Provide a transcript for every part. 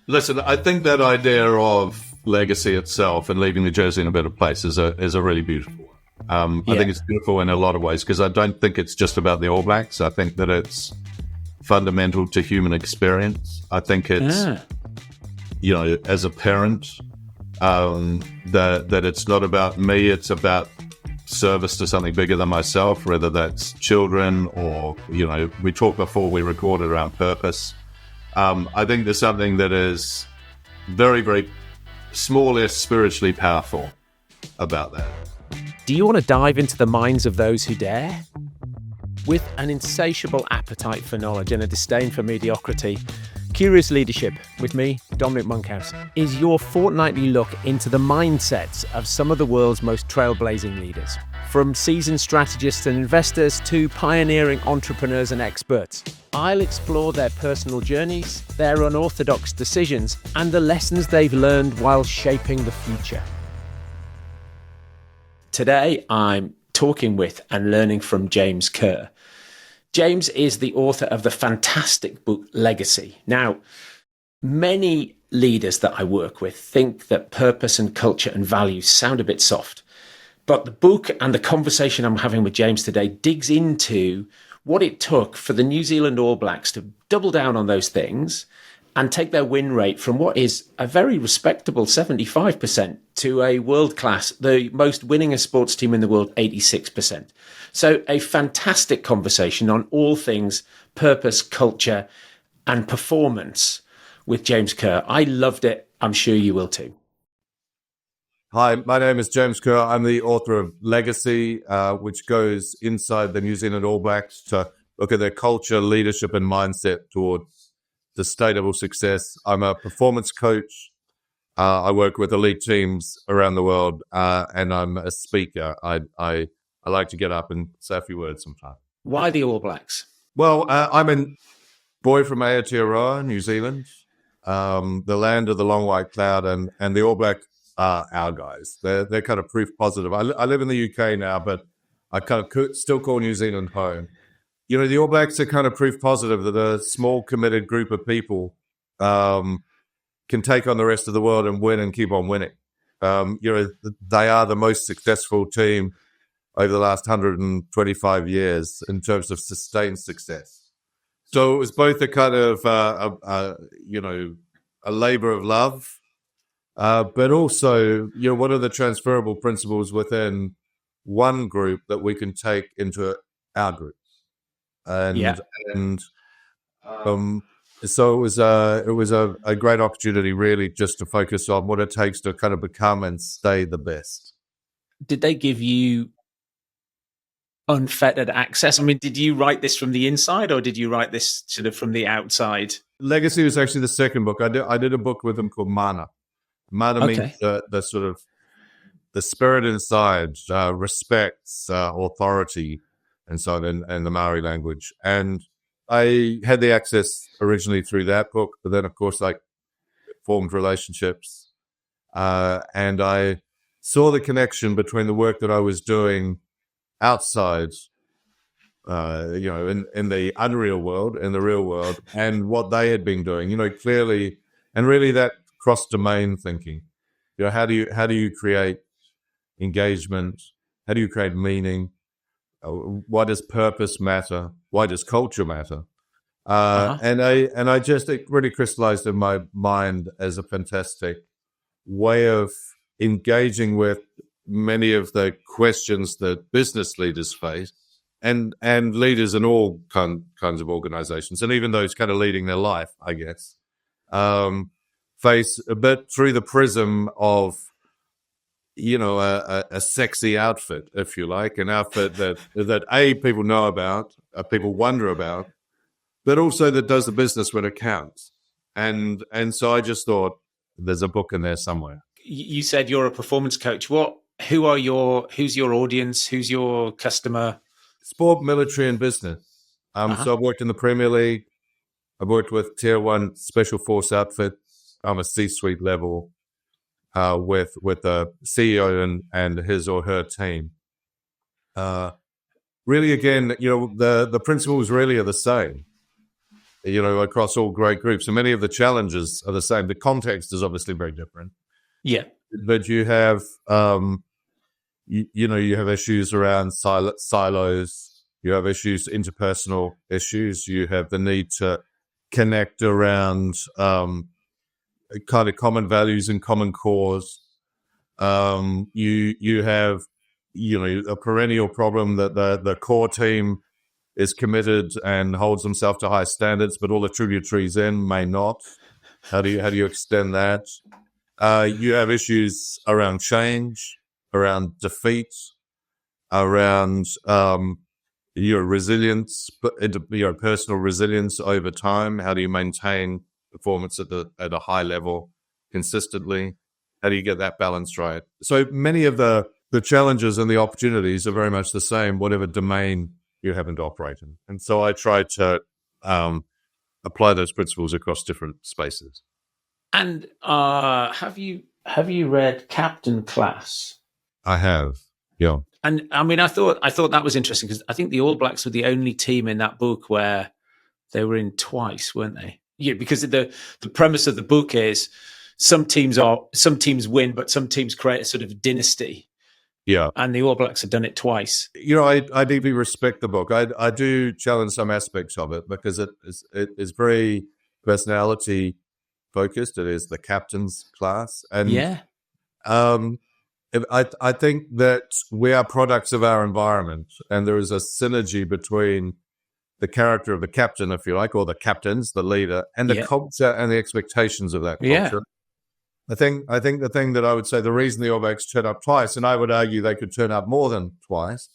Listen, I think that idea of legacy itself and leaving the jersey in a better place is a really beautiful one. I think it's beautiful in a lot of ways because I don't think it's just about the All Blacks. I think that it's fundamental to human experience. I think it's, as a parent, that it's not about me, it's about service to something bigger than myself, whether that's children or, we talked before we recorded around purpose. I think there's something that is very, very small yet spiritually powerful about that. Do you want to dive into the minds of those who dare? With an insatiable appetite for knowledge and a disdain for mediocrity, Curious Leadership, with me, Dominic Monkhouse, is your fortnightly look into the mindsets of some of the world's most trailblazing leaders. From seasoned strategists and investors to pioneering entrepreneurs and experts, I'll explore their personal journeys, their unorthodox decisions, and the lessons they've learned while shaping the future. Today, I'm talking with and learning from James Kerr. James is the author of the fantastic book Legacy. Now, many leaders that I work with think that purpose and culture and values sound a bit soft. But the book and the conversation I'm having with James today digs into what it took for the New Zealand All Blacks to double down on those things and take their win rate from what is a very respectable 75% to a world-class, the most winningest sports team in the world, 86%. So a fantastic conversation on all things purpose, culture, and performance with James Kerr. I loved it. I'm sure you will too. Hi, my name is James Kerr. I'm the author of Legacy, which goes inside the New Zealand All Blacks to look at their culture, leadership, and mindset towards sustainable success. I'm a performance coach. I work with elite teams around the world, and I'm a speaker. I like to get up and say a few words sometimes. Why the All Blacks? Well, I'm a boy from Aotearoa, New Zealand, the land of the long white cloud, and the All Blacks are our guys. They're kind of proof positive. I live in the UK now, but I kind of still call New Zealand home. The All Blacks are kind of proof positive that a small, committed group of people can take on the rest of the world and win and keep on winning. They are the most successful team over the last 125 years in terms of sustained success. So it was both a kind of, a labor of love, but also, what are the transferable principles within one group that we can take into our group? So it was a great opportunity, really, just to focus on what it takes to kind of become and stay the best. Did they give you unfettered access? I mean, did you write this from the inside or did you write this sort of from the outside? Legacy was actually the second book. I did a book with them called Manna. Manna means the sort of the spirit inside, respects, authority, and so on in the Maori language. And I had the access originally through that book, but then, of course, I formed relationships. And I saw the connection between the work that I was doing outside, in the unreal world, in the real world, and what they had been doing, clearly, and really that cross-domain thinking. How do you create engagement? How do you create meaning? Why does purpose matter? Why does culture matter? And it really crystallized in my mind as a fantastic way of engaging with many of the questions that business leaders face, and leaders in all kinds of organizations, and even those kind of leading their life, I guess, face a bit through the prism of, a sexy outfit, if you like, an outfit that people know about, people wonder about, but also that does the business when it counts. And so I just thought there's a book in there somewhere. You said you're a performance coach. Who's your audience? Who's your customer? Sport, military, and business. So I've worked in the Premier League. I've worked with Tier 1 Special Force outfits. I'm a C-suite level with the CEO and his or her team. Really, again, the principles really are the same. across all great groups. And many of the challenges are the same. The context is obviously very different. Yeah. But you have, you have issues around silos. You have issues, interpersonal issues. You have the need to connect around kind of common values and common cause. You have, a perennial problem that the core team is committed and holds themselves to high standards, but all the tributaries in may not. How do you extend that? You have issues around change, around defeat, around your resilience, personal resilience over time. How do you maintain performance at a high level consistently? How do you get that balance right? So many of the challenges and the opportunities are very much the same, whatever domain you happen to operate in. And so I try to apply those principles across different spaces. And have you read Captain Class? I have, yeah. And I mean, I thought that was interesting because I think the All Blacks were the only team in that book where they were in twice, weren't they? Yeah, because the premise of the book is some teams win, but some teams create a sort of dynasty. Yeah, and the All Blacks have done it twice. I deeply respect the book. I do challenge some aspects of it because it is very personality focused. It is the captain's class, and I think that we are products of our environment, and there is a synergy between the character of the captain, if you like, or the captains, the leader, and the culture and the expectations of that culture. Yeah. I think the thing that I would say, the reason the All Blacks turn up twice, and I would argue they could turn up more than twice,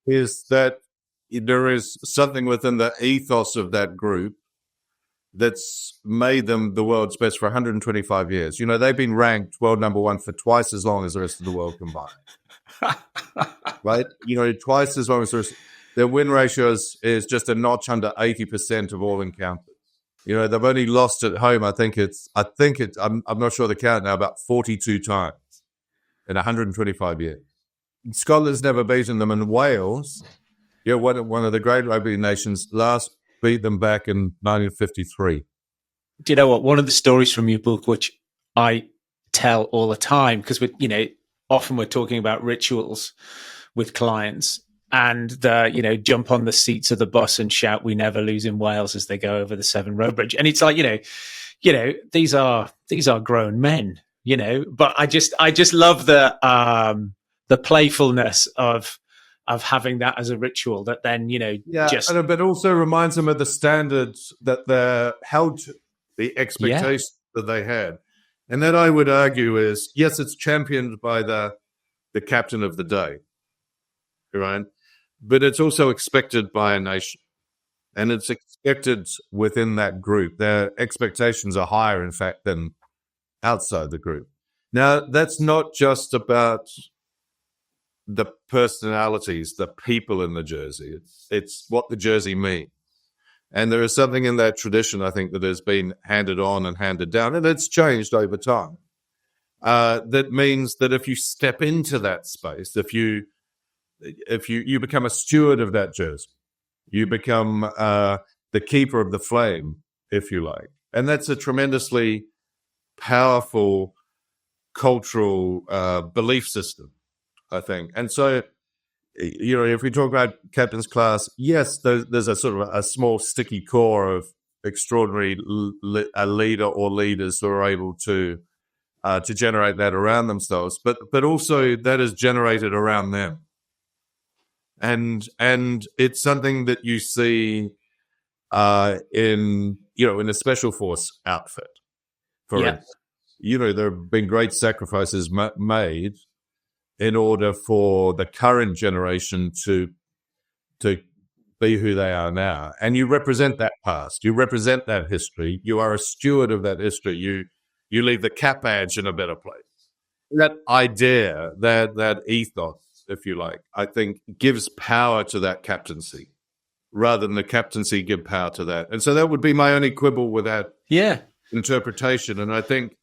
is that there is something within the ethos of that group that's made them the world's best for 125 years. They've been ranked world number one for twice as long as the rest of the world combined. Right? Twice as long as the rest. Their win ratio is just a notch under 80% of all encounters. They've only lost at home. I'm not sure the count now, about 42 times in 125 years. Scotland's never beaten them, and Wales, one of the great rugby nations, last beat them back in 1953. Do you know what? One of the stories from your book, which I tell all the time, because often we're talking about rituals with clients, and jump on the seats of the bus and shout, "We never lose in Wales," as they go over the Severn Road Bridge. And it's like, these are grown men, but I just love the playfulness of having that as a ritual that then, but also reminds them of the standards that they're held to, the expectations that they had. And that I would argue is, yes, it's championed by the captain of the day, right? But it's also expected by a nation, and it's expected within that group. Their expectations are higher, in fact, than outside the group. Now, that's not just about the personalities, the people in the jersey. It's what the jersey means. And there is something in that tradition, I think, that has been handed on and handed down, and it's changed over time. That means that if you step into that space, if you become a steward of that jersey, you become the keeper of the flame, if you like. And that's a tremendously powerful cultural belief system, I think. And so, if we talk about captain's class, yes, there's a sort of a small sticky core of extraordinary a leader or leaders who are able to generate that around themselves, but also that is generated around them. And it's something that you see in a special force outfit. For instance, there have been great sacrifices made in order for the current generation to be who they are now. And you represent that past. You represent that history. You are a steward of that history. You leave the cap badge in a better place. That idea, that ethos, if you like, I think gives power to that captaincy rather than the captaincy give power to that. And so that would be my only quibble with that interpretation. And I think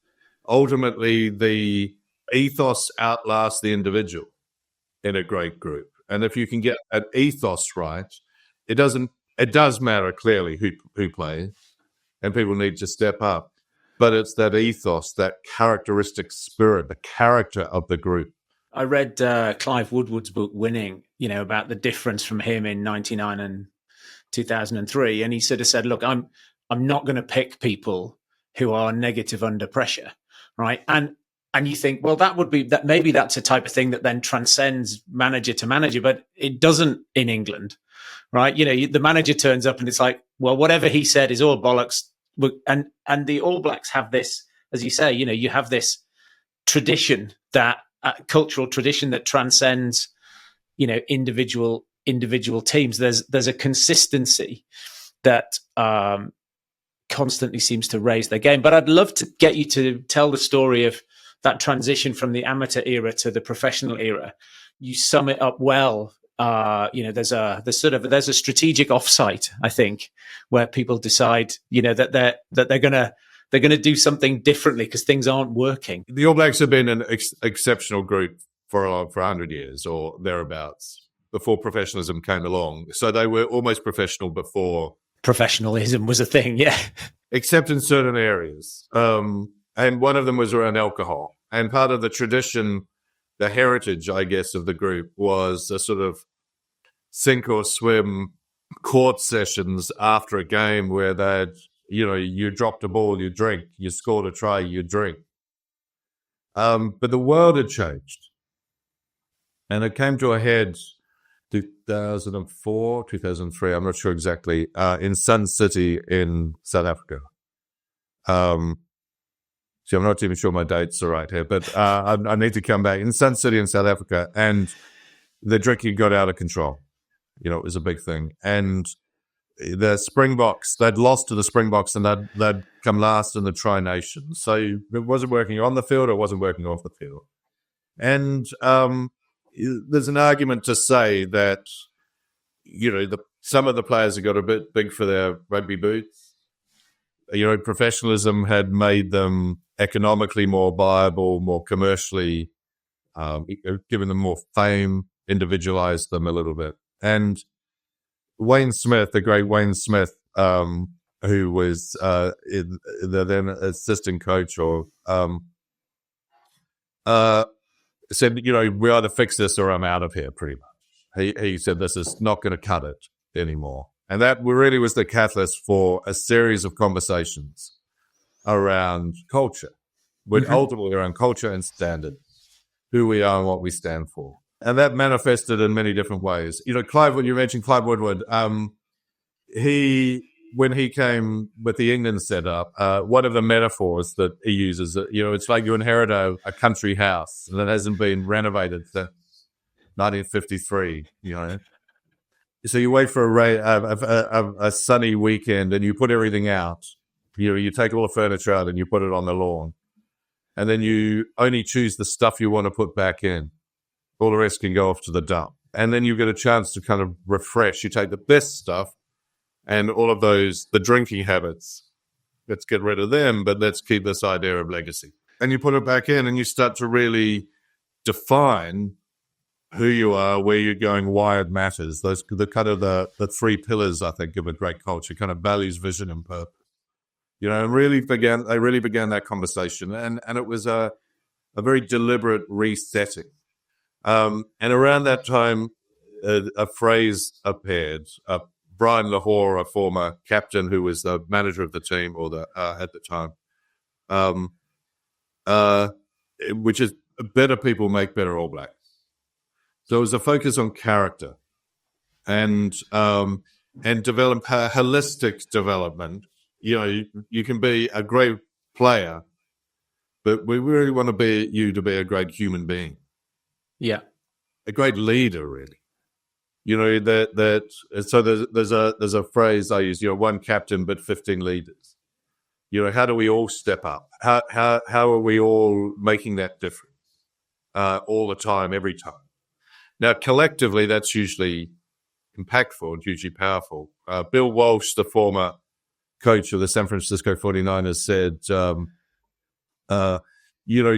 ultimately the ethos outlasts the individual in a great group. And if you can get an ethos right, it doesn't it does matter clearly who plays, and people need to step up. But it's that ethos, that characteristic spirit, the character of the group. I read Clive Woodward's book, Winning, about the difference from him in 99 and 2003. And he sort of said, look, I'm not going to pick people who are negative under pressure, right? And you think, well, that would be that. Maybe that's a type of thing that then transcends manager to manager, but it doesn't in England, right? The manager turns up and it's like, well, whatever he said is all bollocks. And the All Blacks have this, as you say, you have this tradition, that cultural tradition that transcends, individual teams. There's a consistency that constantly seems to raise their game. But I'd love to get you to tell the story of that transition from the amateur era to the professional era. You sum it up well. There's a strategic offsite, I think, where people decide, that they're gonna do something differently because things aren't working. The All Blacks have been an exceptional group for 100 years or thereabouts before professionalism came along. So they were almost professional before professionalism was a thing, yeah. Except in certain areas. And one of them was around alcohol. And part of the tradition, the heritage, I guess, of the group was a sort of sink or swim court sessions after a game where they'd, you dropped a ball, you drink, you scored a try, you drink. But the world had changed. And it came to a head 2004, 2003, I'm not sure exactly, in Sun City in South Africa. See, I'm not even sure my dates are right here, but I need to come back. In Sun City in South Africa, and the drinking got out of control. It was a big thing. And the Springboks, they'd lost to the Springboks, and they'd come last in the Tri-Nations. So it wasn't working on the field, it wasn't working off the field. And there's an argument to say that, some of the players have got a bit big for their rugby boots. Professionalism had made them economically more viable, more commercially, given them more fame, individualized them a little bit. And Wayne Smith, the great Wayne Smith, who was the then assistant coach, or said, we either fix this or I'm out of here, pretty much. He said this is not going to cut it anymore. And that really was the catalyst for a series of conversations around culture, but ultimately around culture and standard, who we are and what we stand for. And that manifested in many different ways. Clive, when you mentioned Clive Woodward, when he came with the England setup, one of the metaphors that he uses, it's like you inherit a country house that hasn't been renovated since 1953, So you wait for a sunny weekend and you put everything out. You take all the furniture out and you put it on the lawn. And then you only choose the stuff you want to put back in. All the rest can go off to the dump. And then you get a chance to kind of refresh. You take the best stuff and all of the drinking habits. Let's get rid of them, but let's keep this idea of legacy. And you put it back in and you start to really define who you are, where you're going, why it matters. Those the kind of the three pillars, I think, of a great culture, kind of values, vision, and purpose. And they really began that conversation, and it was a very deliberate resetting. And around that time, a phrase appeared. Brian Lahore, a former captain who was the manager of the team, or at the time, which is better people make better All Blacks. So it was a focus on character and develop holistic development. You can be a great player, but we really want you to be a great human being. Yeah, a great leader, really. So there's a phrase I use. One captain but 15 leaders. How do we all step up? How are we all making that difference all the time, every time? Now, collectively, that's usually impactful and hugely powerful. Bill Walsh, the former coach of the San Francisco 49ers, said,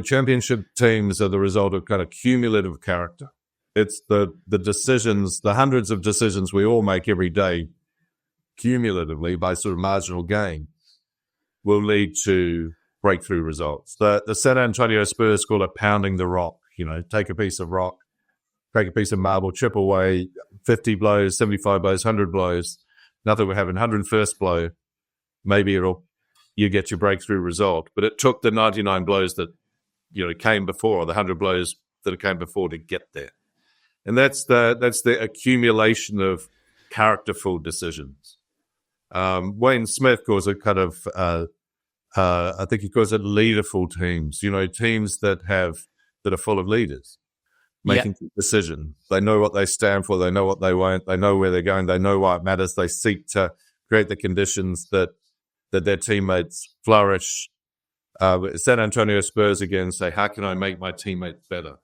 championship teams are the result of kind of cumulative character. It's the decisions, the hundreds of decisions we all make every day cumulatively by sort of marginal gain will lead to breakthrough results. The San Antonio Spurs call it pounding the rock. Take a piece of rock, take a piece of marble, chip away 50 blows, 75 blows, 100 blows. Nothing will happen. 101st blow, maybe you get your breakthrough result. But it took the 99 blows that came before, or the 100 blows that came before to get there. And that's the accumulation of characterful decisions. Wayne Smith calls it kind of, I think he calls it leaderful teams. Teams that are full of leaders making decisions. They know what they stand for. They know what they want. They know where they're going. They know why it matters. They seek to create the conditions that their teammates flourish. San Antonio Spurs again say, how can I make my teammates better?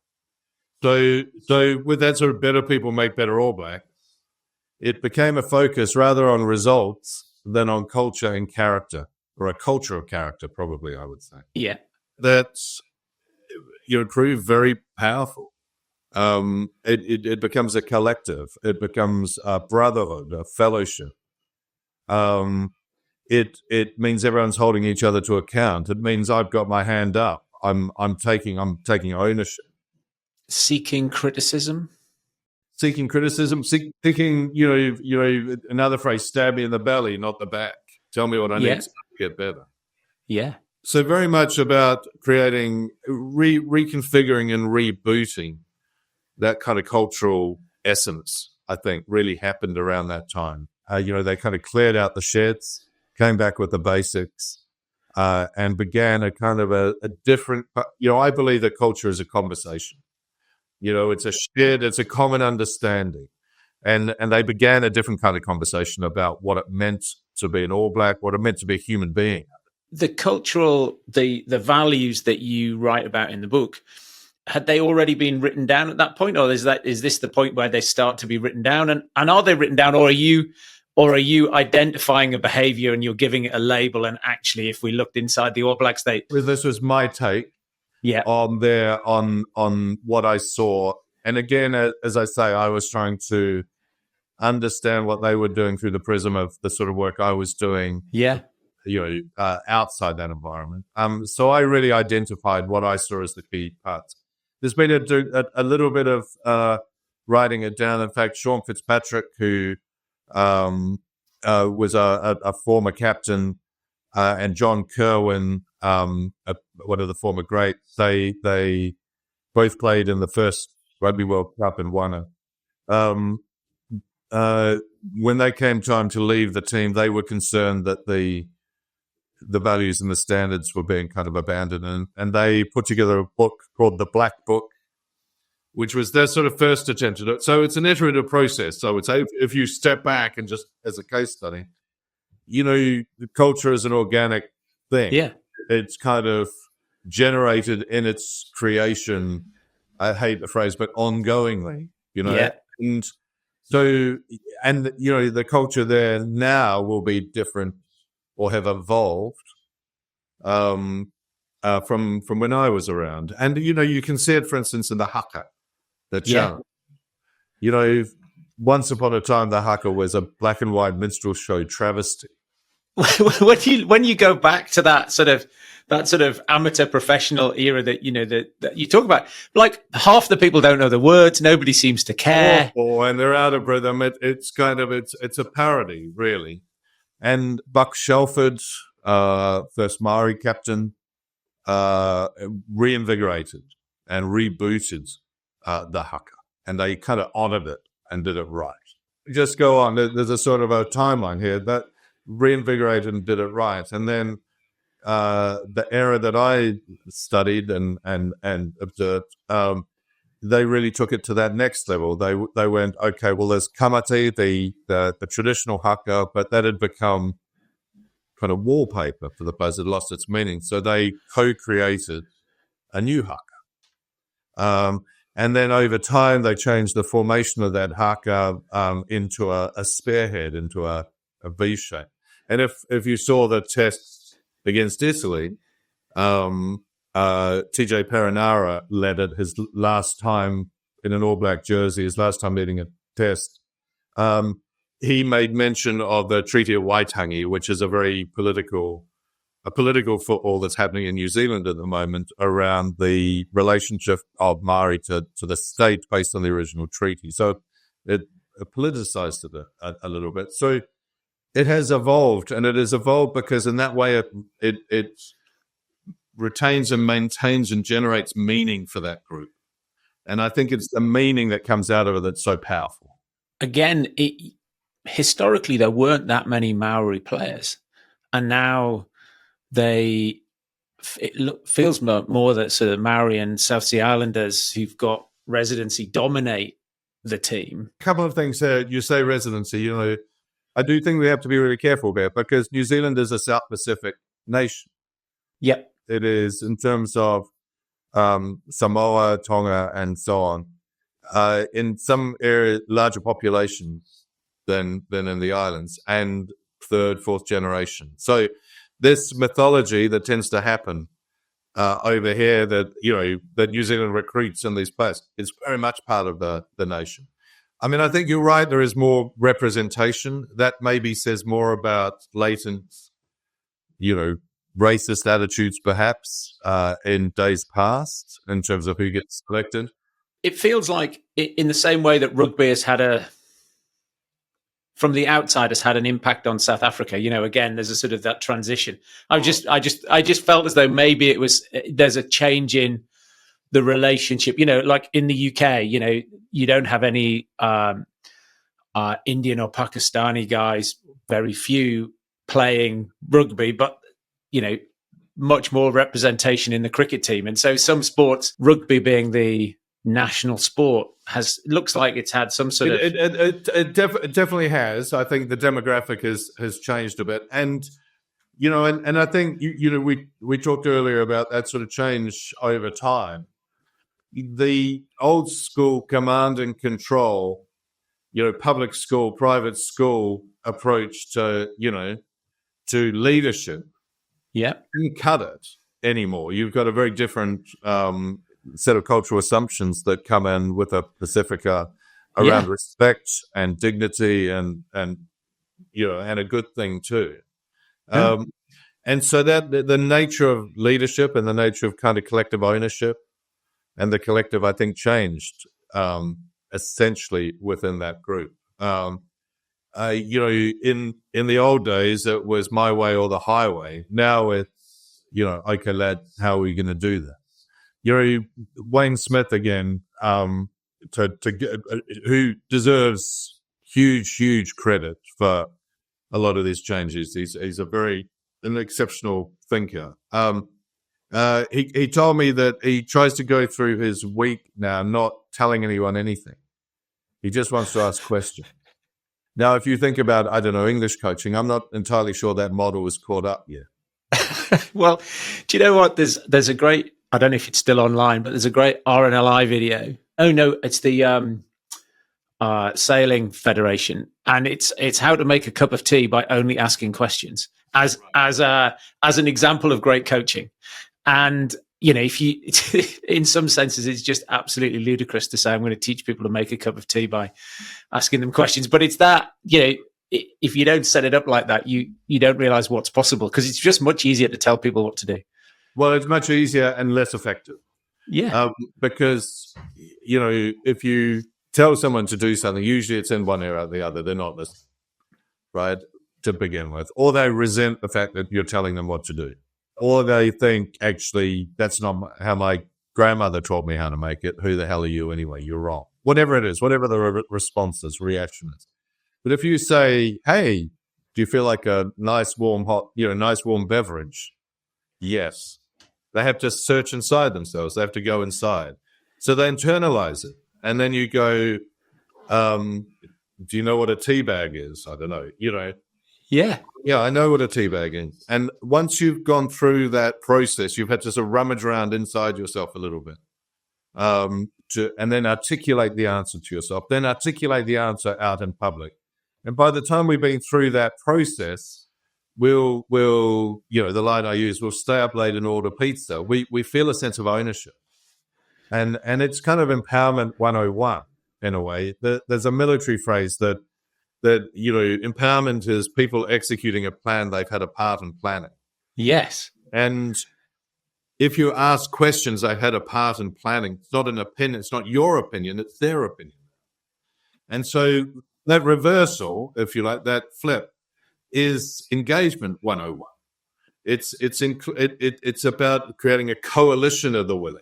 So with that sort of better people make better All Blacks, it became a focus rather on results than on culture and character, or a culture of character, probably, I would say. Yeah. That's, proved very powerful. It becomes a collective. It becomes a brotherhood, a fellowship. It means everyone's holding each other to account. It means I've got my hand up. I'm taking ownership. Seeking criticism, seeking, another phrase, stab me in the belly, not the back. Tell me what I need to get better. Yeah. So very much about creating, reconfiguring and rebooting that kind of cultural essence, I think, really happened around that time. They kind of cleared out the sheds, came back with the basics, and began a kind of a different, I believe that culture is a conversation. It's a common understanding. And they began a different kind of conversation about what it meant to be an All Black, what it meant to be a human being. The cultural, the values that you write about in the book, had they already been written down at that point? Or is this the point where they start to be written down? And are they written down, or are you identifying a behavior and you're giving it a label? And actually, if we looked inside the All Blacks, this was my take. Yeah. On what I saw. And again, as I say, I was trying to understand what they were doing through the prism of the sort of work I was doing. Yeah. Outside that environment. So I really identified what I saw as the key parts. There's been a little bit of writing it down. In fact, Sean Fitzpatrick, who was a former captain, and John Kerwin, one of the former greats, they both played in the first Rugby World Cup and won it. When they came time to leave the team, they were concerned that the values and the standards were being kind of abandoned, and they put together a book called The Black Book, which was their sort of first attempt to do it. So it's an iterative process. So I would say if you step back and just as a case study, the culture is an organic thing. Yeah. It's kind of generated in its creation, I hate the phrase, but ongoingly, Yeah. And so, the culture there now will be different or have evolved from when I was around. And, you can see it, for instance, in the haka, the challenge. Once upon a time, the haka was a black and white minstrel show travesty. When you go back to that sort of amateur professional era that that you talk about, like half the people don't know the words, nobody seems to care, and they're out of rhythm. It's a parody, really. And Buck Shelford, first Maori captain, reinvigorated and rebooted the haka, and they kind of honoured it and did it right. Just go on. There's a sort of a timeline here that reinvigorated and did it right. And then the era that I studied and observed, they really took it to that next level. They went, okay, well, there's kamate, the traditional haka, but that had become kind of wallpaper for the place. It lost its meaning. So they co-created a new haka. And then over time, they changed the formation of that haka into a spearhead, into a V shape. And if you saw the test against Italy, TJ Perenara led it his last time in an All Black jersey, his last time leading a test. he made mention of the Treaty of Waitangi, which is a very political football that's happening in New Zealand at the moment around the relationship of Maori to the state based on the original treaty. So it politicized it a little bit. So it has evolved, and it has evolved because in that way it retains and maintains and generates meaning for that group. And I think it's the meaning that comes out of it that's so powerful. Again, historically, there weren't that many Maori players, and now it feels more that sort of Maori and South Sea Islanders who've got residency dominate the team. A couple of things there. You say residency, I do think we have to be really careful there because New Zealand is a South Pacific nation. Yep. It is in terms of Samoa, Tonga, and so on. In some areas, larger populations than in the islands, and third, fourth generation. So this mythology that tends to happen over here that New Zealand recruits in these players is very much part of the nation. I mean, I think you're right. There is more representation. That maybe says more about latent, racist attitudes, perhaps, in days past in terms of who gets selected. It feels like, in the same way that rugby has had from the outside, has had an impact on South Africa. Again, there's a sort of that transition. I just felt as though maybe there's a change in the relationship. Like in the UK, you don't have any Indian or Pakistani guys, very few playing rugby, but much more representation in the cricket team. And so some sports, rugby being the national sport, looks like it's had some sort of... It definitely has. I think the demographic has changed a bit. And, and I think, we talked earlier about that sort of change over time. The old school command and control, public school, private school approach to leadership, you can't cut it anymore. You've got a very different set of cultural assumptions that come in with a Pacifica around respect and dignity and a good thing too. And so that the nature of leadership and the nature of kind of collective ownership and the collective, I think, changed essentially within that group. In the old days, it was my way or the highway. Now it's, okay, lad, how are we going to do that? Wayne Smith again, who deserves huge credit for a lot of these changes. He's an exceptional thinker. He told me that he tries to go through his week now not telling anyone anything. He just wants to ask questions. Now, if you think about, I don't know, English coaching, I'm not entirely sure that model is caught up yet. Well, do you know what? There's a great, I don't know if it's still online, but there's a great RNLI video. Oh no, it's the Sailing Federation, and it's how to make a cup of tea by only asking questions as an example of great coaching. And if you, in some senses, it's just absolutely ludicrous to say I'm going to teach people to make a cup of tea by asking them questions. But it's that, if you don't set it up like that, you don't realize what's possible, because it's just much easier to tell people what to do. Well, it's much easier and less effective. Yeah. Because, if you tell someone to do something, usually it's in one ear or the other. They're not listening, right, to begin with. Or they resent the fact that you're telling them what to do. Or they think, actually, that's not how my grandmother taught me how to make it. Who the hell are you anyway? You're wrong. Whatever it is, whatever the response is, reaction is. But if you say, hey, do you feel like a nice warm beverage? Yes. They have to search inside themselves. They have to go inside. So they internalize it. And then you go, do you know what a tea bag is? I don't know. Yeah. Yeah, I know what a tea bag is. And once you've gone through that process, you've had to sort of rummage around inside yourself a little bit, and then articulate the answer to yourself, then articulate the answer out in public. And by the time we've been through that process, we'll the line I use, we'll stay up late and order pizza. We feel a sense of ownership. And it's kind of empowerment 101 in a way. There's a military phrase that that, empowerment is people executing a plan they've had a part in planning. Yes. And if you ask questions they've had a part in planning, it's not an opinion, it's not your opinion, it's their opinion. And so that reversal, if you like, that flip, is engagement 101. It's about creating a coalition of the willing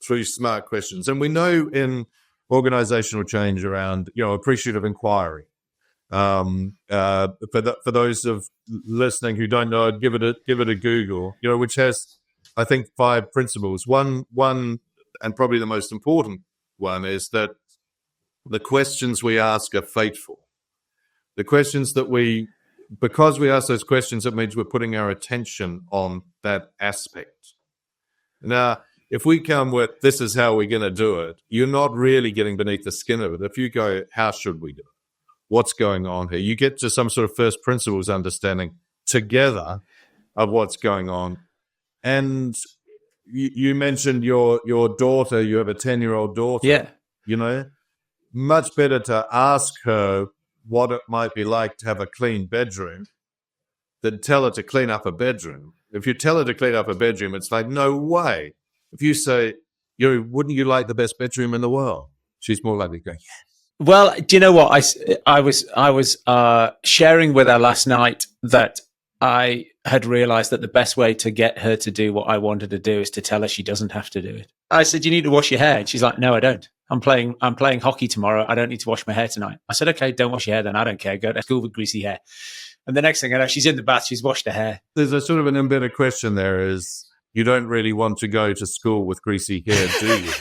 through smart questions. And we know in organizational change around, appreciative inquiry. For those of listening who don't know, I'd give it a Google, which has, I think, 5 principles. One, and probably the most important one, is that the questions we ask are fateful. The questions that because we ask those questions, it means we're putting our attention on that aspect. Now, if we come with, this is how we're going to do it, you're not really getting beneath the skin of it. If you go, how should we do it? What's going on here? You get to some sort of first principles understanding together of what's going on. And you mentioned your daughter, you have a 10-year-old daughter. Yeah. Much better to ask her what it might be like to have a clean bedroom than tell her to clean up a bedroom. If you tell her to clean up a bedroom, it's like, no way. If you say, wouldn't you like the best bedroom in the world? She's more likely to go, yeah. Well, do you know what? I was sharing with her last night that I had realized that the best way to get her to do what I wanted to do is to tell her she doesn't have to do it. I said, you need to wash your hair. And she's like, no, I don't. I'm playing hockey tomorrow. I don't need to wash my hair tonight. I said, okay, don't wash your hair then. I don't care. Go to school with greasy hair. And the next thing I know, she's in the bath. She's washed her hair. There's a sort of an embedded question there is, you don't really want to go to school with greasy hair, do you?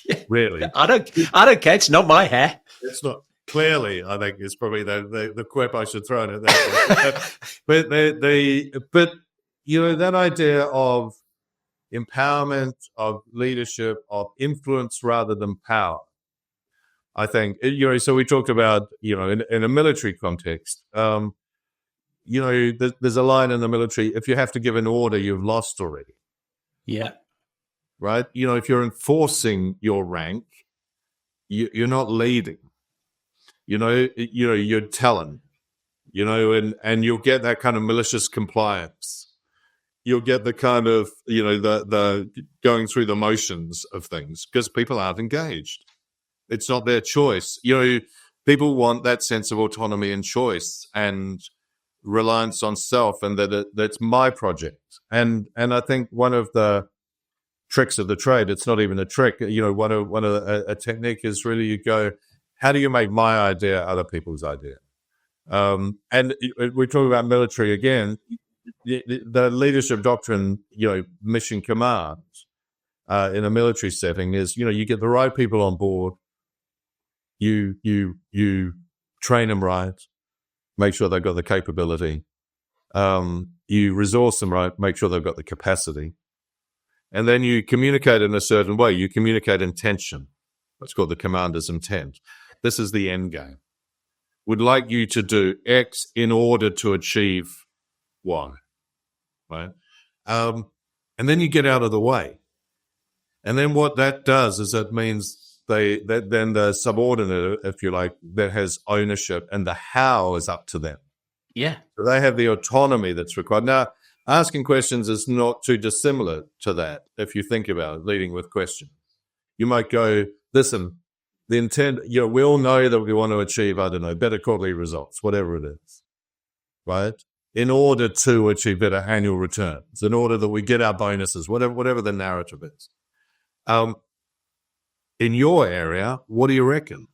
Yeah. Really? I don't care. It's not my hair. It's not. Clearly, I think it's probably the quip I should throw in at that. but that idea of empowerment, of leadership, of influence rather than power. I think, so we talked about, in a military context, there's a line in the military, if you have to give an order, you've lost already. Yeah. Right? If you're enforcing your rank, you're not leading. You're telling, and you'll get that kind of malicious compliance. You'll get the kind of, the going through the motions of things because people aren't engaged. It's not their choice. People want that sense of autonomy and choice and reliance on self, and that's my project. And I think one of the tricks of the trade, it's not even a trick. One of a technique is really you go, how do you make my idea other people's idea? And we talk about military again. The leadership doctrine, mission command in a military setting is, you get the right people on board. You train them right, make sure they've got the capability. You resource them right, make sure they've got the capacity. And then you communicate in a certain way. You communicate intention. That's called the commander's intent. This is the end game. Would like you to do X in order to achieve Y, right? And then you get out of the way. And then what that does is that means then the subordinate, if you like, that has ownership, and the how is up to them. Yeah. So they have the autonomy that's required. Now, asking questions is not too dissimilar to that if you think about it, leading with questions. You might go, listen, the intent, we all know that we want to achieve, I don't know, better quarterly results, whatever it is, right? In order to achieve better annual returns, in order that we get our bonuses, whatever the narrative is. In your area, what do you reckon?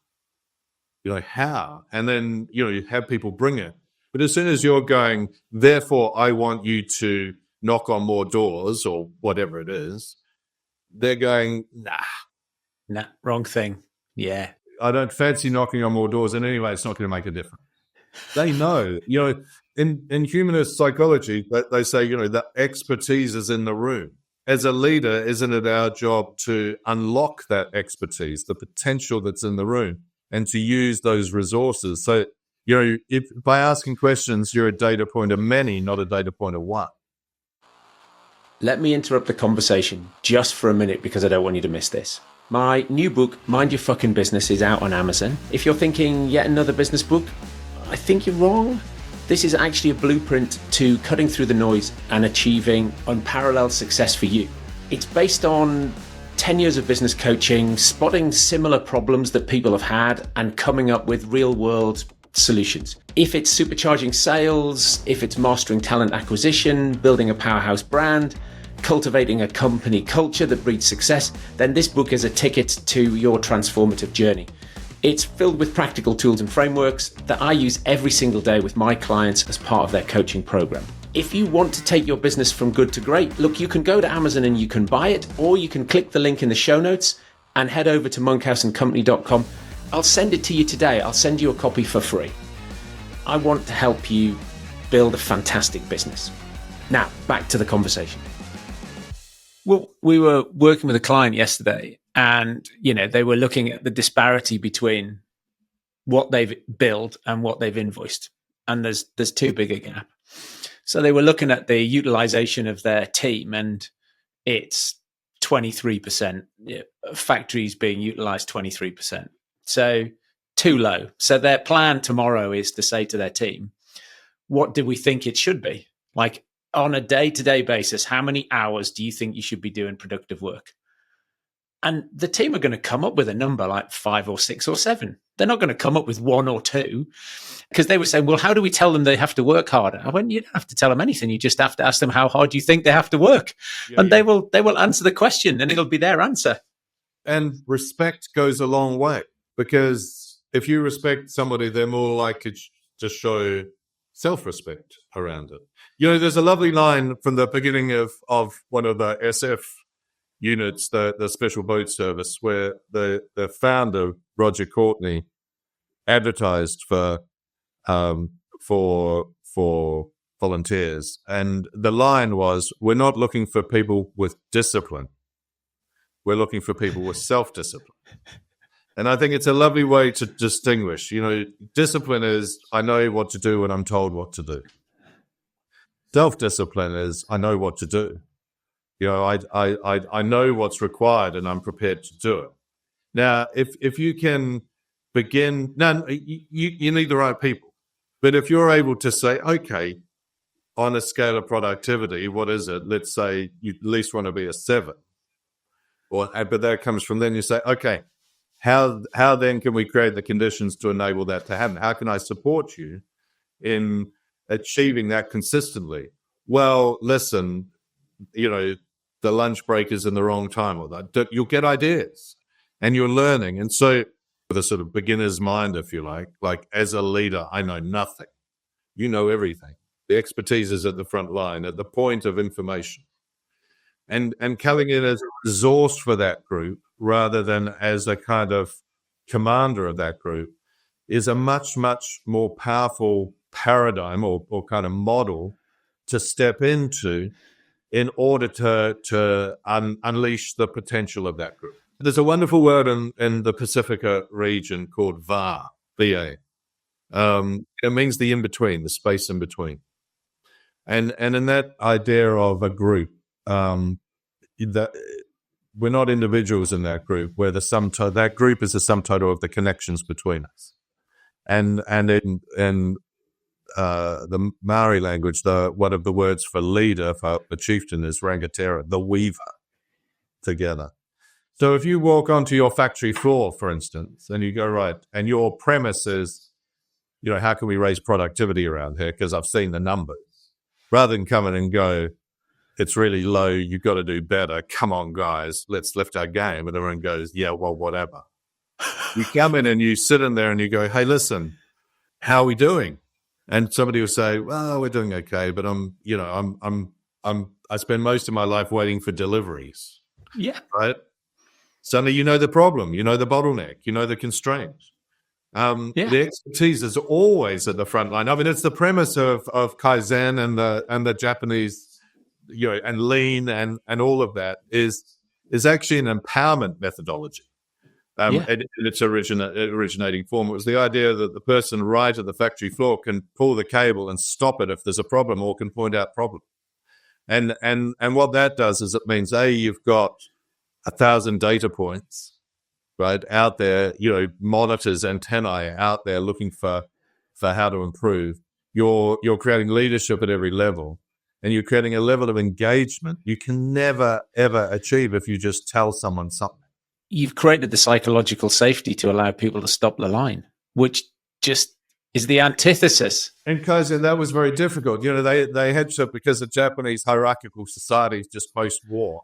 How? And then, you have people bring it. But as soon as you're going, therefore, I want you to knock on more doors or whatever it is, they're going, nah, wrong thing. Yeah. I don't fancy knocking on more doors. And anyway, it's not going to make a difference. They know, in humanist psychology, they say, the expertise is in the room. As a leader, isn't it our job to unlock that expertise, the potential that's in the room, and to use those resources? So, if by asking questions, you're a data point of many, not a data point of one. Let me interrupt the conversation just for a minute because I don't want you to miss this. My new book, Mind Your Fucking Business, is out on Amazon. If you're thinking yet another business book, I think you're wrong. This is actually a blueprint to cutting through the noise and achieving unparalleled success for you. It's based on 10 years of business coaching, spotting similar problems that people have had and coming up with real world solutions. If it's supercharging sales, if it's mastering talent acquisition, building a powerhouse brand, cultivating a company culture that breeds success, then this book is a ticket to your transformative journey. It's filled with practical tools and frameworks that I use every single day with my clients as part of their coaching program. If you want to take your business from good to great, look, you can go to Amazon and you can buy it, or you can click the link in the show notes and head over to monkhouseandcompany.com. I'll send it to you today. I'll send you a copy for free. I want to help you build a fantastic business. Now, back to the conversation. Well, we were working with a client yesterday and, they were looking at the disparity between what they've billed and what they've invoiced. And there's too big a gap. So they were looking at the utilization of their team and it's 23%. Factories being utilized 23%. So too low. So their plan tomorrow is to say to their team, what do we think it should be? Like on a day-to-day basis, how many hours do you think you should be doing productive work? And the team are going to come up with a number like 5 or 6 or 7. They're not going to come up with 1 or 2 because they were saying, well, how do we tell them they have to work harder? I went, you don't have to tell them anything. You just have to ask them how hard you think they have to work. They will answer the question and it'll be their answer. And respect goes a long way, because if you respect somebody, they're more likely to show self-respect around it. There's a lovely line from the beginning of one of the SF units, the Special Boat Service, where the founder, Roger Courtney, advertised for volunteers. And the line was, we're not looking for people with discipline. We're looking for people with self-discipline. And I think it's a lovely way to distinguish. Discipline is, I know what to do when I'm told what to do. Self-discipline is, I know what to do. I know what's required and I'm prepared to do it. Now, if you can begin, now you need the right people. But if you're able to say, okay, on a scale of productivity, what is it? Let's say you at least want to be a 7. But that comes from then you say, okay, how then can we create the conditions to enable that to happen? How can I support you in achieving that consistently? Well, listen, the lunch break is in the wrong time, or that you'll get ideas and you're learning. And so with a sort of beginner's mind, if you like as a leader, I know nothing. You know everything. The expertise is at the front line, at the point of information. And coming in as a resource for that group rather than as a kind of commander of that group is a much, much more powerful paradigm or kind of model to step into in order to unleash the potential of that group. There's a wonderful word in the Pacifica region called VA, V-A. It means the in-between, the space in between. And in that idea of a group, that we're not individuals in that group. We're that group is the sum total of the connections between us. And in the Maori language, one of the words for leader, for a chieftain, is rangatira, the weaver, together. So if you walk onto your factory floor, for instance, and you go, right, and your premise is, how can we raise productivity around here? Because I've seen the numbers. Rather than come in and go, it's really low, you've got to do better. Come on, guys, let's lift our game. And everyone goes, yeah, well, whatever. You come in and you sit in there and you go, hey, listen, how are we doing? And somebody will say, well, we're doing okay, but I spend most of my life waiting for deliveries. Yeah. Right? Suddenly you know the problem, you know the bottleneck, you know the constraint. The expertise is always at the front line. I mean, it's the premise of Kaizen and the Japanese, and lean and all of that is actually an empowerment methodology. In its originating form, it was the idea that the person right at the factory floor can pull the cable and stop it if there's a problem, or can point out problem. And what that does is it means, you've got 1,000 data points, right, out there, monitors, antennae out there looking for for how to improve. You're creating leadership at every level, and you're creating a level of engagement you can never, ever achieve if you just tell someone something. You've created the psychological safety to allow people to stop the line, which just is the antithesis. And Kozen, that was very difficult. They had to, because the Japanese hierarchical society just post-war,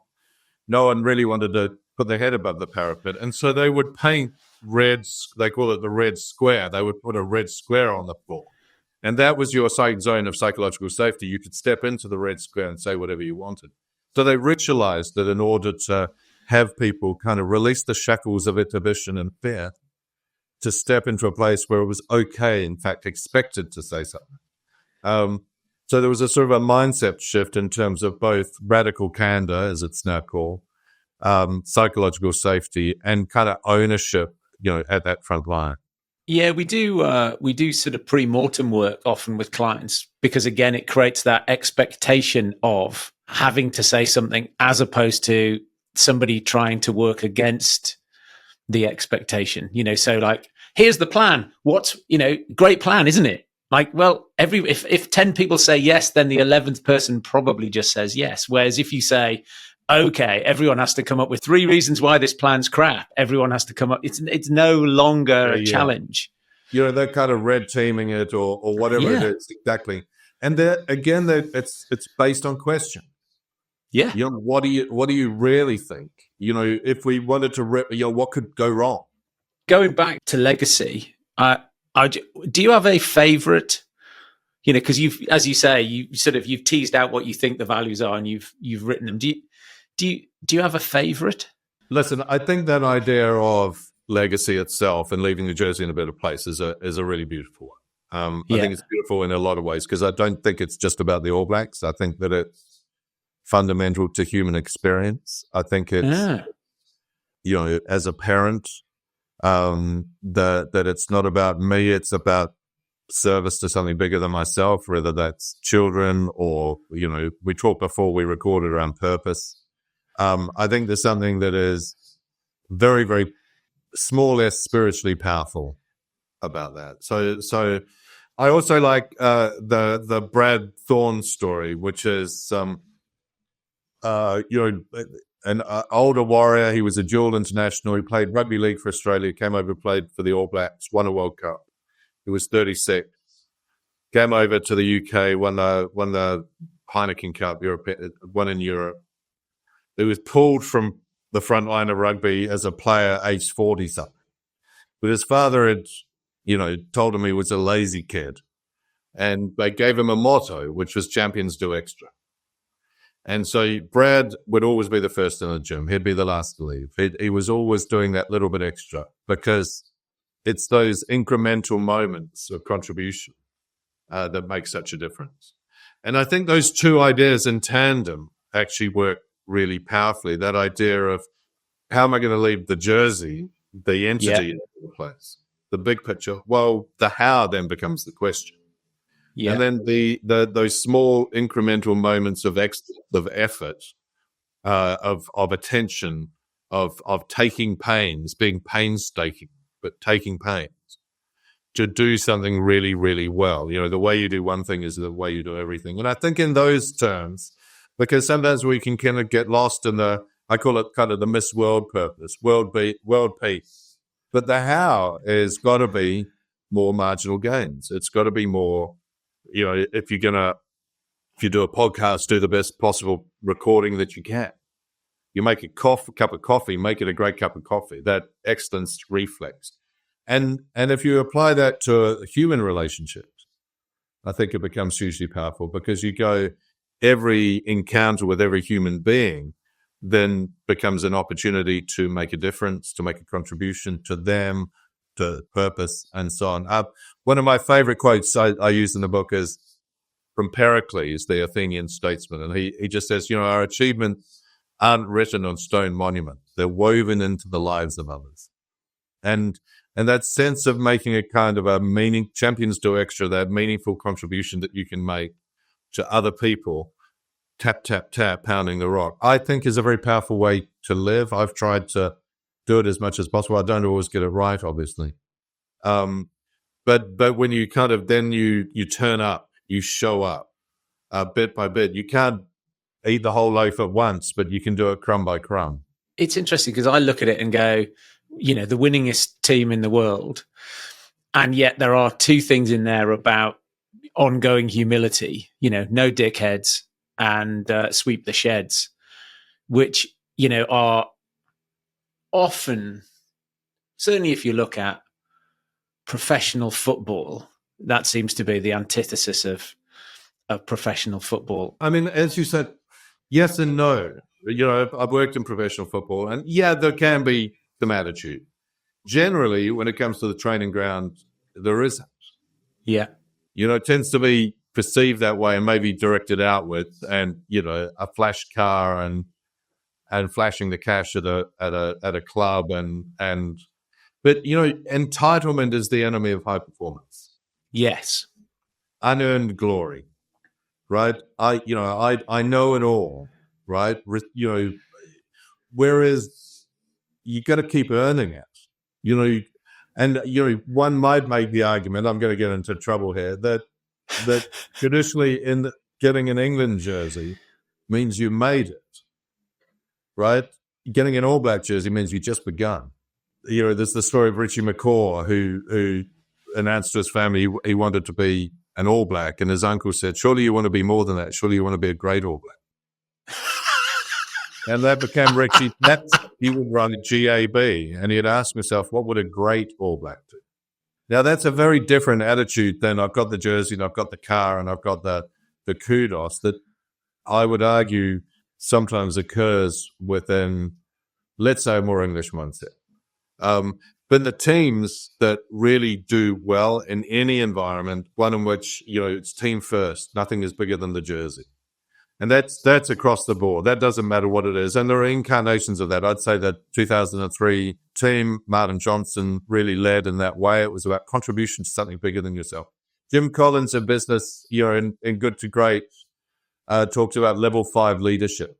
no one really wanted to put their head above the parapet. And so they would paint reds, they call it the red square. They would put a red square on the floor. And that was your zone of psychological safety. You could step into the red square and say whatever you wanted. So they ritualized it in order to have people kind of release the shackles of inhibition and fear to step into a place where it was okay, in fact, expected to say something. So there was a sort of a mindset shift in terms of both radical candor, as it's now called, psychological safety, and kind of ownership, at that front line. Yeah, we do sort of pre-mortem work often with clients because, again, it creates that expectation of having to say something as opposed to somebody trying to work against the expectation. So like, here's the plan. Great plan, isn't it? Like, well, if 10 people say yes, then the 11th person probably just says yes. Whereas if you say, okay, everyone has to come up with 3 reasons why this plan's crap. Everyone has to come up. It's no longer a challenge. They're kind of red teaming it or whatever it is. Exactly. And it's based on question. Yeah. What do you really think? If we wanted to what could go wrong? Going back to legacy, do you have a favorite? Because as you say, you've teased out what you think the values are, and you've written them. Do you have a favorite? Listen, I think that idea of legacy itself and leaving New Jersey in a better place is a really beautiful one. I think it's beautiful in a lot of ways because I don't think it's just about the All Blacks. I think that it's fundamental to human experience. I think it's, as a parent, that it's not about me. It's about service to something bigger than myself, whether that's children or, we talked before we recorded around purpose. I think there's something that is very, very small, less spiritually powerful about that. So I also like the Brad Thorne story, which is an older warrior. He was a dual international. He played rugby league for Australia, came over, played for the All Blacks, won a World Cup. He was 36. Came over to the UK, won the Heineken Cup, won in Europe. He was pulled from the front line of rugby as a player, aged 40-something. But his father had, told him he was a lazy kid. And they gave him a motto, which was champions do extra. And so Brad would always be the first in the gym. He'd be the last to leave. He was always doing that little bit extra because it's those incremental moments of contribution that make such a difference. And I think those two ideas in tandem actually work really powerfully. That idea of how am I going to leave the jersey, the entity in the place, the big picture. Well, the how then becomes the question. Yeah. And then those small incremental moments of effort, of attention, of taking pains, being painstaking, but taking pains to do something really, really well. The way you do one thing is the way you do everything. And I think in those terms, because sometimes we can kind of get lost in I call it kind of the Miss World purpose, world peace. But the how is got to be more marginal gains. It's got to be more, if you do a podcast, do the best possible recording that you can. You make a cup of coffee, make it a great cup of coffee. That excellence reflex. And if you apply that to human relationships, I think it becomes hugely powerful because you go, every encounter with every human being then becomes an opportunity to make a difference, to make a contribution to them, to purpose, and so on. One of my favorite quotes I use in the book is from Pericles, the Athenian statesman. And he just says, our achievements aren't written on stone monuments. They're woven into the lives of others. And that sense of making a kind of champions do extra, that meaningful contribution that you can make to other people, tap, tap, tap, pounding the rock, I think is a very powerful way to live. I've tried to do it as much as possible. I don't always get it right, obviously. But But when you kind of then you turn up, you show up bit by bit. You can't eat the whole loaf at once, but you can do it crumb by crumb. It's interesting because I look at it and go, the winningest team in the world, and yet there are two things in there about ongoing humility, no dickheads and sweep the sheds, which, are often, certainly if you look at professional football, that seems to be the antithesis of professional football. I mean, as you said, yes and no. I've worked in professional football, and yeah, there can be some attitude. Generally, when it comes to the training ground, there isn't. Yeah. It tends to be perceived that way and maybe directed outwards, and a flash car and flashing the cash at a club but entitlement is the enemy of high performance. Yes. Unearned glory, right? I know it all, right? Whereas you got to keep earning it, and one might make the argument, I'm going to get into trouble here, that traditionally getting an England jersey means you made it, right? Getting an All Black jersey means you just begun. There's the story of Richie McCaw who announced to his family he wanted to be an All Black, and his uncle said, "Surely you want to be more than that. Surely you want to be a great All Black." And that became Richie. He would run a GAB, and he'd ask himself, "What would a great All Black do?" Now that's a very different attitude than I've got the jersey and I've got the car and I've got the kudos that I would argue sometimes occurs within, let's say, a more English mindset. But the teams that really do well in any environment, one in which, it's team first, nothing is bigger than the jersey. And that's across the board. That doesn't matter what it is. And there are incarnations of that. I'd say that 2003 team, Martin Johnson really led in that way. It was about contribution to something bigger than yourself. Jim Collins in business, in Good to Great, talks about level 5 leadership.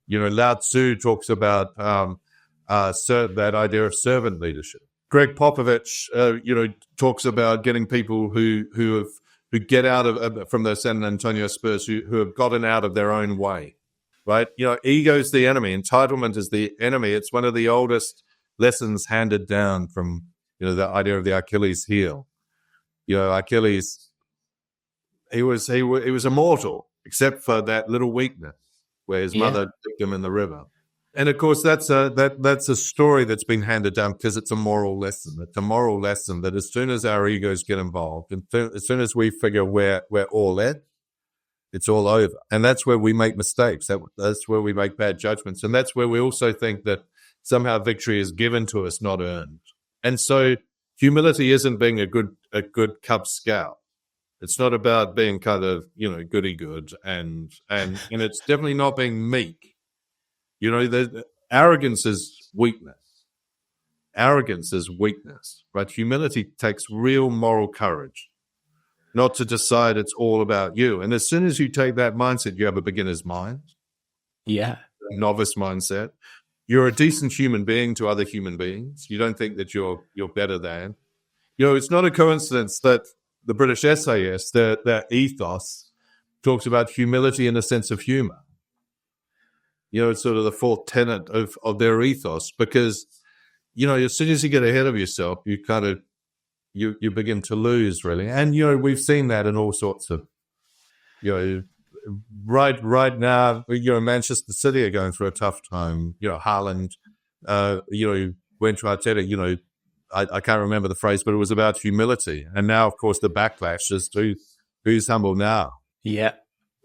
Lao Tzu talks about that idea of servant leadership. Greg Popovich, talks about getting people who get out of from the San Antonio Spurs who have gotten out of their own way, right? Ego's the enemy. Entitlement is the enemy. It's one of the oldest lessons handed down from, the idea of the Achilles heel. Achilles, he was immortal, except for that little weakness where his mother took him in the river. And of course, that's a story that's been handed down because it's a moral lesson. It's a moral lesson that as soon as our egos get involved, and as soon as we figure we're all in, it's all over. And that's where we make mistakes. That's where we make bad judgments. And that's where we also think that somehow victory is given to us, not earned. And so humility isn't being a good Cub Scout. It's not about being kind of, goody good, and it's definitely not being meek. The arrogance is weakness. Arrogance is weakness, right? Humility takes real moral courage, not to decide it's all about you. And as soon as you take that mindset, you have a beginner's mind. Yeah. A novice mindset. You're a decent human being to other human beings. You don't think that you're better than. It's not a coincidence that the British essayists, their ethos, talks about humility in a sense of humor. It's sort of the fourth tenet of their ethos, because, as soon as you get ahead of yourself, you kind of, you begin to lose, really. And, we've seen that in all sorts of, right now, Manchester City are going through a tough time. Haaland, went to Arteta, I can't remember the phrase, but it was about humility. And now, of course, the backlash is to who's humble now. Yeah.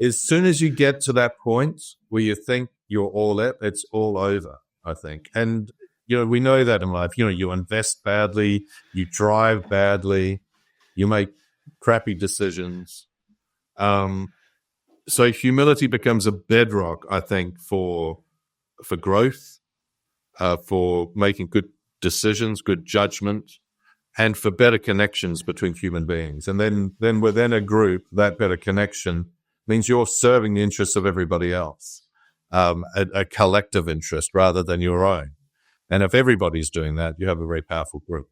As soon as you get to that point where you think you're all in, it's all over, I think. And, we know that in life. You invest badly, you drive badly, you make crappy decisions. So humility becomes a bedrock, I think, for growth, for making good decisions, good judgment, and for better connections between human beings. And then within a group, that better connection means you're serving the interests of everybody else, a collective interest rather than your own. And if everybody's doing that, you have a very powerful group.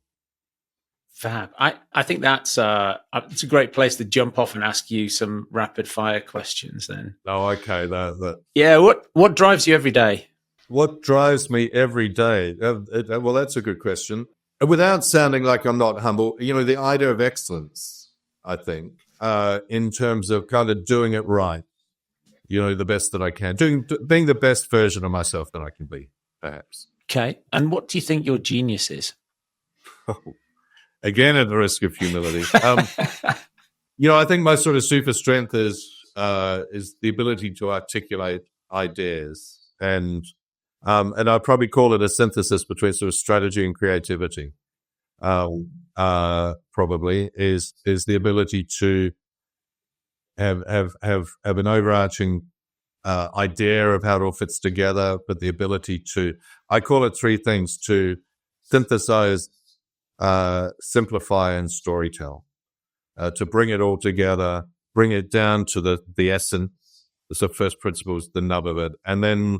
Fab. I think that's it's a great place to jump off and ask you some rapid fire questions then. Oh, okay. Yeah. What drives you every day? What drives me every day? Well, that's a good question. Without sounding like I'm not humble, the idea of excellence, I think, in terms of kind of doing it right, the best that I can, being the best version of myself that I can be, perhaps. Okay. And what do you think your genius is? Again, at the risk of humility. I think my sort of super strength is the ability to articulate ideas, and I'd probably call it a synthesis between sort of strategy and creativity. Probably is the ability to have an overarching idea of how it all fits together, but the ability to, I call it three things: to synthesize, simplify, and storytell. To bring it all together, bring it down to the essence, the sort of first principles, the nub of it, and then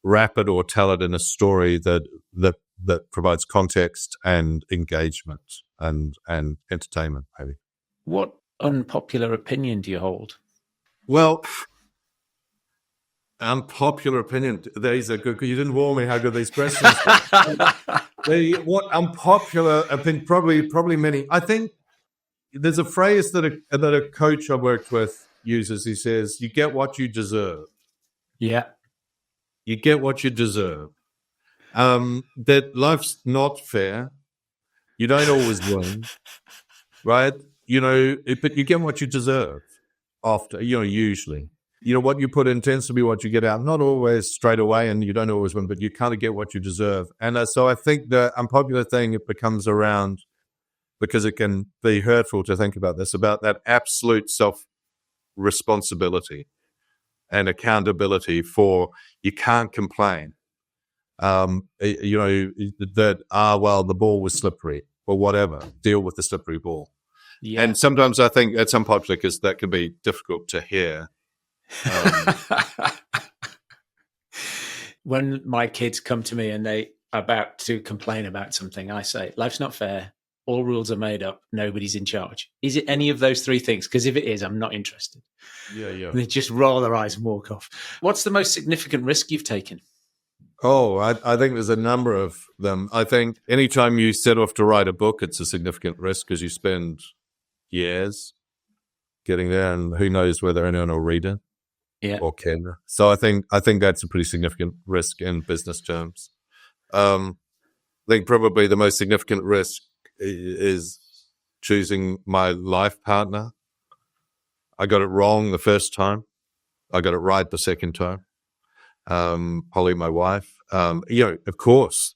wrap it or tell it in a story that provides context and engagement and entertainment, maybe. What unpopular opinion do you hold? Well, unpopular opinion. These are good. You didn't warn me how good these questions were. What unpopular opinion? Probably many. I think there's a phrase that a coach I worked with uses. He says, "You get what you deserve." Yeah. You get what you deserve. That life's not fair. You don't always win, right? But you get what you deserve after, usually. What you put in tends to be what you get out. Not always straight away, and you don't always win, but you kind of get what you deserve. And so I think the unpopular thing, it becomes around, because it can be hurtful to think about this, about that absolute self-responsibility and accountability for, you can't complain. Well, the ball was slippery or whatever. Deal with the slippery ball. Yeah. And sometimes I think that's unpopular because that can be difficult to hear. When my kids come to me and they are about to complain about something, I say, life's not fair. All rules are made up. Nobody's in charge. Is it any of those three things? Because if it is, I'm not interested. Yeah. And they just roll their eyes and walk off. What's the most significant risk you've taken? Oh, I think there's a number of them. I think anytime you set off to write a book, it's a significant risk because you spend years getting there, and who knows whether anyone will read it or care. So I think that's a pretty significant risk in business terms. I think probably the most significant risk is choosing my life partner. I got it wrong the first time. I got it right the second time. Polly, my wife, of course,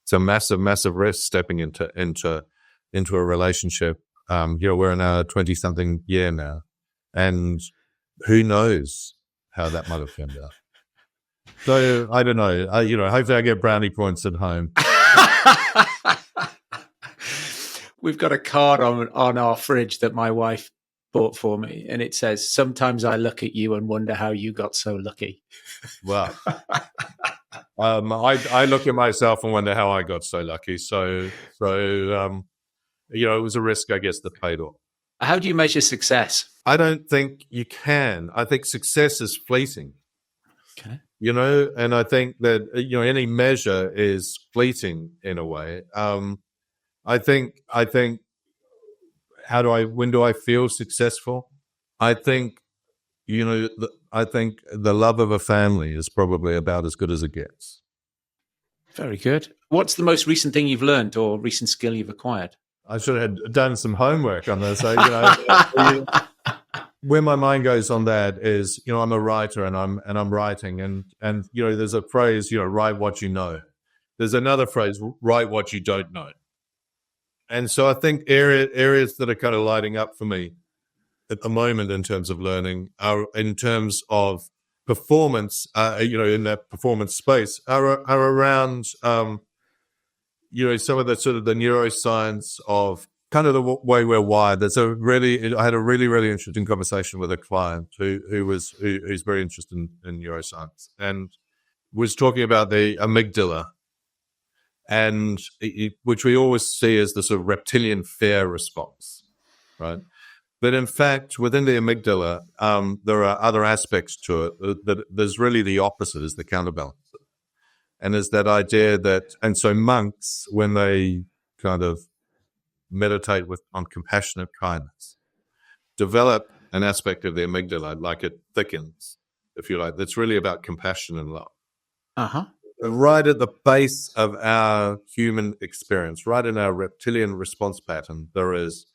it's a massive, massive risk stepping into a relationship. We're in our 20-something year now, and who knows how that might have turned out. So I don't know. Hopefully I get brownie points at home. We've got a card on our fridge that my wife bought for me, and it says, "Sometimes I look at you and wonder how you got so lucky." Wow. I look at myself and wonder how I got so lucky. So it was a risk, I guess, that paid off. How do you measure success? I don't think you can. I think success is fleeting. Okay. And I think that, any measure is fleeting in a way. I think when do I feel successful? I think, I think the love of a family is probably about as good as it gets. Very good. What's the most recent thing you've learned or recent skill you've acquired? I should have done some homework on this. Where my mind goes on that is, I'm a writer and I'm writing and there's a phrase, write what you know. There's another phrase, write what you don't know. And so I think areas that are kind of lighting up for me at the moment in terms of learning are in terms of performance, in that performance space are around, some of the sort of the neuroscience of kind of the way we're wired. I had a really, really interesting conversation with a client who's very interested in neuroscience and was talking about the amygdala and which we always see as the sort of reptilian fear response, right? But in fact, within the amygdala, there are other aspects to it that there's really the opposite, is the counterbalance. And there's that idea that, and so monks, when they kind of meditate on compassionate kindness, develop an aspect of the amygdala, like it thickens, if you like, that's really about compassion and love. Uh-huh. Right at the base of our human experience, right in our reptilian response pattern, there's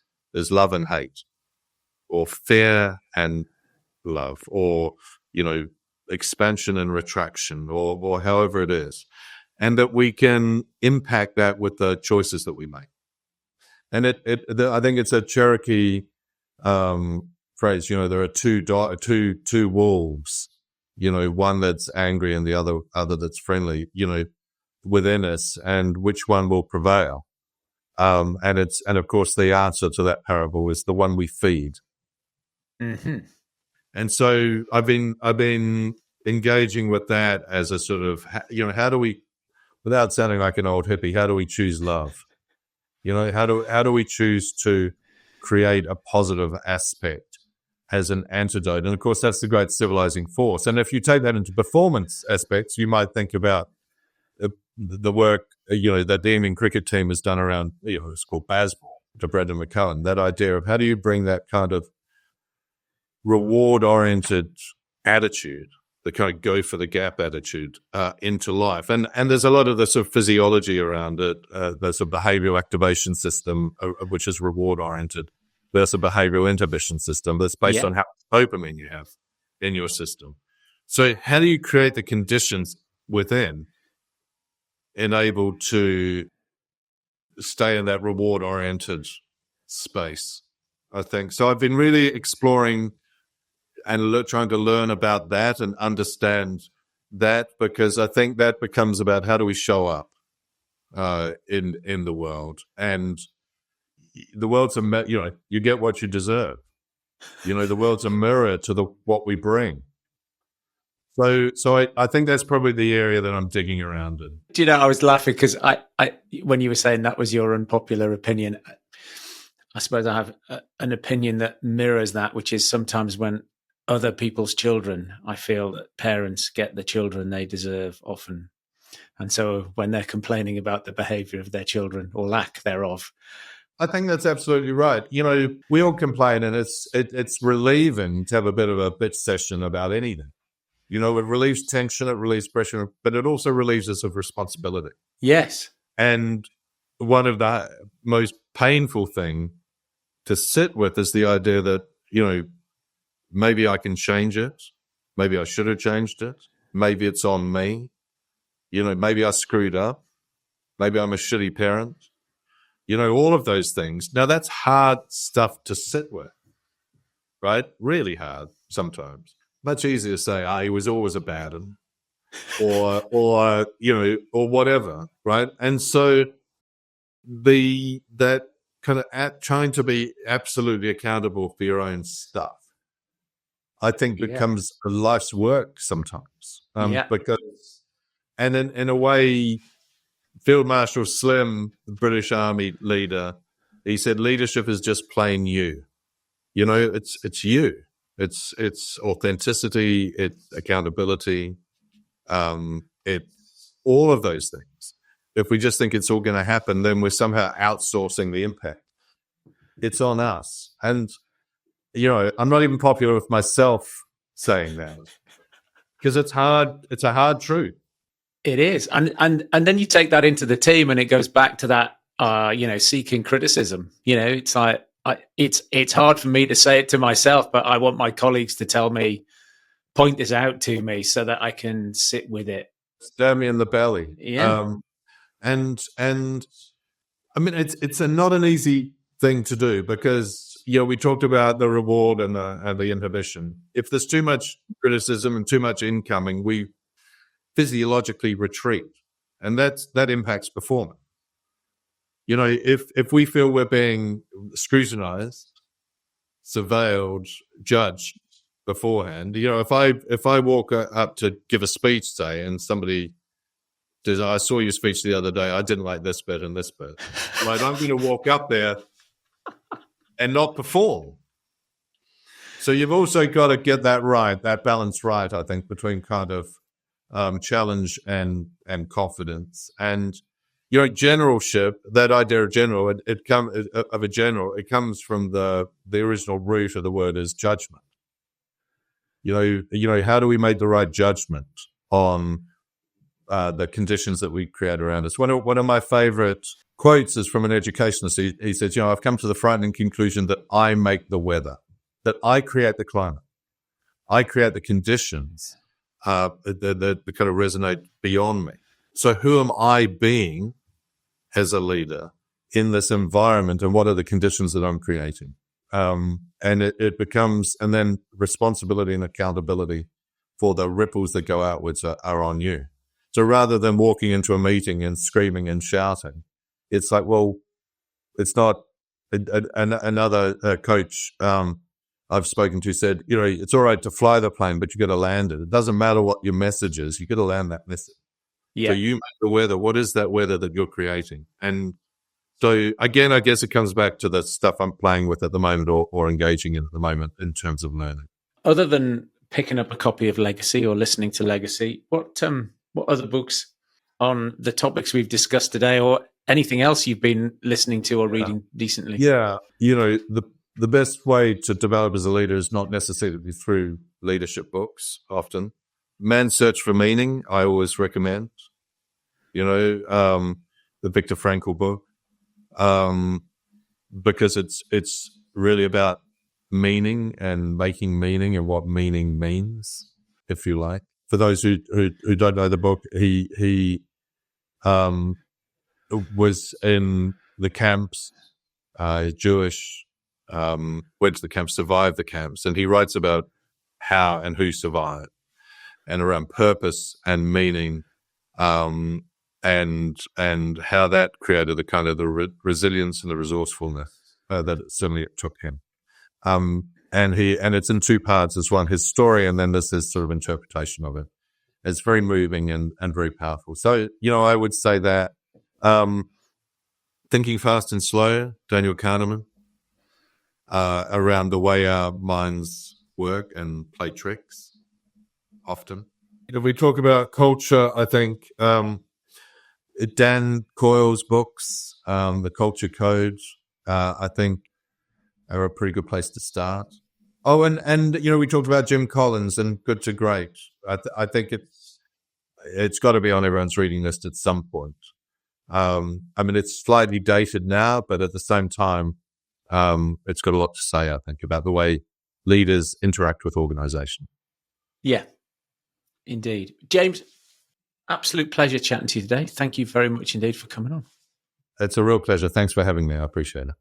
love and hate, or fear and love, or, expansion and retraction, or however it is. And that we can impact that with the choices that we make. And I think it's a Cherokee phrase, there are two wolves, one that's angry and the other that's friendly, within us, and which one will prevail? And of course the answer to that parable is the one we feed. Mm-hmm. And so I've been engaging with that as a sort of, how do we, without sounding like an old hippie, how do we choose love? How do we choose to create a positive aspect as an antidote? And of course, that's the great civilizing force. And if you take that into performance aspects, you might think about the work, that the England cricket team has done around, it's called baseball, to Brendan McCullum, that idea of how do you bring that kind of reward-oriented attitude, the kind of go for the gap attitude, into life. And there's a lot of the sort of physiology around it. There's a behavioral activation system, which is reward-oriented. There's a behavioral inhibition system that's based on how much dopamine you have in your system. So how do you create the conditions within enabled to stay in that reward-oriented space, I think. So I've been really exploring and trying to learn about that and understand that, because I think that becomes about how do we show up in the world. And the world's you get what you deserve. The world's a mirror to what we bring. So I think that's probably the area that I'm digging around in. Do you know, I was laughing because I when you were saying that was your unpopular opinion, I suppose I have an opinion that mirrors that, which is sometimes when other people's children, I feel that parents get the children they deserve often. And so when they're complaining about the behavior of their children or lack thereof, I think that's absolutely right. We all complain, and it's relieving to have a bit of a bitch session about anything. It relieves tension, it relieves pressure, but it also relieves us of responsibility. Yes. And one of the most painful thing to sit with is the idea that, maybe I can change it. Maybe I should have changed it. Maybe it's on me. Maybe I screwed up. Maybe I'm a shitty parent. All of those things. Now, that's hard stuff to sit with, right? Really hard sometimes. Much easier to say, he was always a bad one, or whatever, right? And so that kind of trying to be absolutely accountable for your own stuff, I think becomes a life's work sometimes. Because, and in a way, Field Marshal Slim, the British Army leader, he said, leadership is just plain you. It's you. It's authenticity, it's accountability, it's all of those things. If we just think it's all going to happen, then we're somehow outsourcing the impact. It's on us. And, I'm not even popular with myself saying that, because it's hard. It's a hard truth. It is. And then you take that into the team, and it goes back to that, seeking criticism. It's like, it's hard for me to say it to myself, but I want my colleagues to point this out to me so that I can sit with it. Stab me in the belly. Yeah. And I mean, it's not an easy thing to do, because, we talked about the reward and the inhibition. If there's too much criticism and too much incoming, we physiologically retreat, and that impacts performance. If we feel we're being scrutinized, surveilled, judged beforehand, if I walk up to give a speech, say, and somebody I saw your speech the other day. I didn't like this bit and this bit. Right, I'm going to walk up there and not perform. So you've also got to get that right, that balance right, I think, between kind of challenge and confidence. And, generalship, that idea of general, it comes from the original root of the word is judgment. How do we make the right judgment on the conditions that we create around us? One of my favorite quotes is from an educationist. He says, I've come to the frightening conclusion that I make the weather, that I create the climate. I create the conditions that kind of resonate beyond me. So who am I being as a leader in this environment, and what are the conditions that I'm creating? And it becomes, and then responsibility and accountability for the ripples that go outwards are on you. So rather than walking into a meeting and screaming and shouting, it's like, well, it's not. Another coach I've spoken to said, it's all right to fly the plane, but you got to land it. It doesn't matter what your message is. You got to land that message. Yeah. So you make the weather. What is that weather that you're creating? And so again, I guess it comes back to the stuff I'm playing with at the moment or engaging in at the moment in terms of learning. Other than picking up a copy of Legacy or listening to Legacy, what other books on the topics we've discussed today, or anything else you've been listening to or reading recently? Yeah, the best way to develop as a leader is not necessarily through leadership books. Often, Man's Search for Meaning, I always recommend. The Viktor Frankl book, because it's really about meaning and making meaning and what meaning means, if you like. For those who don't know the book, he was in the camps, Jewish, went to the camps, survived the camps, and he writes about how and who survived, and around purpose and meaning, and how that created the kind of the resilience and the resourcefulness that it certainly took him. And it's in two parts. There's one, his story, and then there's this sort of interpretation of it. It's very moving and very powerful. So, I would say that Thinking Fast and Slow, Daniel Kahneman, around the way our minds work and play tricks often. If we talk about culture, I think Dan Coyle's books, The Culture Code, I think are a pretty good place to start. Oh, and we talked about Jim Collins and Good to Great. I think it's got to be on everyone's reading list at some point. It's slightly dated now, but at the same time, it's got a lot to say, I think, about the way leaders interact with organization. Yeah, indeed. James, absolute pleasure chatting to you today. Thank you very much indeed for coming on. It's a real pleasure. Thanks for having me. I appreciate it.